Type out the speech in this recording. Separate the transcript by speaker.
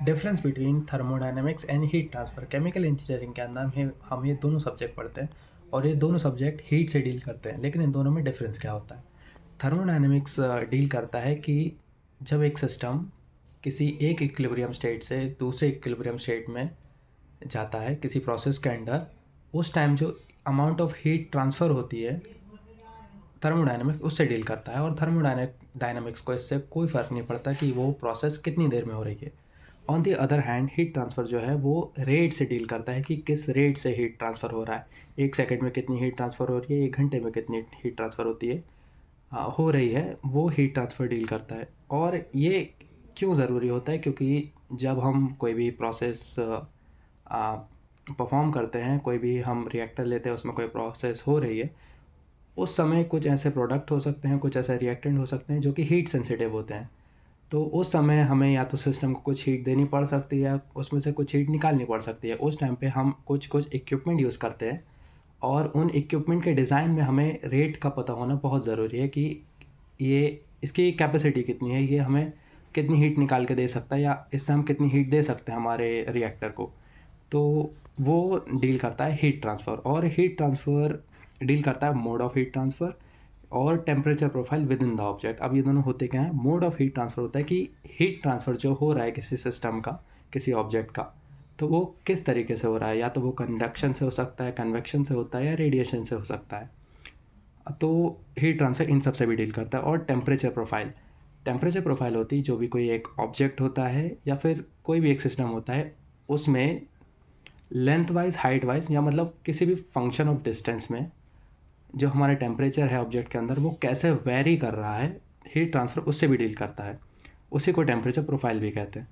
Speaker 1: Difference between thermodynamics and heat transfer. Chemical engineering के अंदर हम ये दोनों सब्जेक्ट पढ़ते हैं और ये दोनों सब्जेक्ट हीट से डील करते हैं, लेकिन इन दोनों में डिफरेंस क्या होता है? थर्मोडायनेमिक्स डील करता है कि जब एक सिस्टम किसी एक इक्विलिब्रियम स्टेट से दूसरे इक्विलिब्रियम स्टेट में जाता है किसी प्रोसेस के अंडर, उस टाइम जो अमाउंट ऑफ हीट ट्रांसफ़र होती है, थर्मोडायनेमिक्स उससे डील करता है। और थर्मोडायनेमिक्स को इससे कोई फ़र्क नहीं पड़ता कि वो प्रोसेस कितनी देर में हो रही है। On the other hand heat transfer जो है वो रेट से डील करता है कि किस रेट से हीट ट्रांसफ़र हो रहा है। 1 सेकंड में कितनी हीट ट्रांसफ़र हो रही है, 1 घंटे में कितनी हीट ट्रांसफ़र होती है हो रही है, वो हीट ट्रांसफ़र डील करता है। और ये क्यों ज़रूरी होता है? क्योंकि जब हम कोई भी प्रोसेस परफ़ॉर्म करते हैं, कोई भी हम रिएक्टर लेते हैं, उसमें कोई प्रोसेस हो रही है, उस समय कुछ ऐसे प्रोडक्ट हो सकते हैं, कुछ ऐसे रिएक्टेंट हो सकते हैं जो कि हीट सेंसिटिव होते हैं। तो उस समय हमें या तो सिस्टम को कुछ हीट देनी पड़ सकती है, उसमें से कुछ हीट निकालनी पड़ सकती है। उस टाइम पे हम कुछ इक्विपमेंट यूज़ करते हैं और उन इक्विपमेंट के डिज़ाइन में हमें रेट का पता होना बहुत ज़रूरी है कि ये इसकी कैपेसिटी कितनी है, ये हमें कितनी हीट निकाल के दे सकता है या इससे हम कितनी हीट दे सकते हैं हमारे रिएक्टर को। तो वो डील करता है हीट ट्रांसफ़र। और हीट ट्रांसफ़र डील करता है मोड ऑफ़ हीट ट्रांसफ़र और temperature profile with in the object. अब ये दोनों होते क्या हैं? मोड ऑफ़ हीट ट्रांसफ़र होता है कि हीट ट्रांसफ़र जो हो रहा है किसी सिस्टम का, किसी ऑब्जेक्ट का, तो वो किस तरीके से हो रहा है? या तो वो कंडक्शन से हो सकता है, कन्वेक्शन से होता है या रेडिएशन से हो सकता है। तो हीट ट्रांसफ़र इन सब से भी डील करता है। और टेम्परेचर प्रोफाइल होती है जो भी कोई एक ऑब्जेक्ट होता है या फिर कोई भी एक सिस्टम होता है, उसमें लेंथ वाइज़, हाइट वाइज़ या मतलब किसी भी फंक्शन ऑफ डिस्टेंस में जो हमारा टेम्परेचर है ऑब्जेक्ट के अंदर वो कैसे वेरी कर रहा है, हीट ट्रांसफ़र उससे भी डील करता है। उसी को टेम्परेचर प्रोफाइल भी कहते हैं।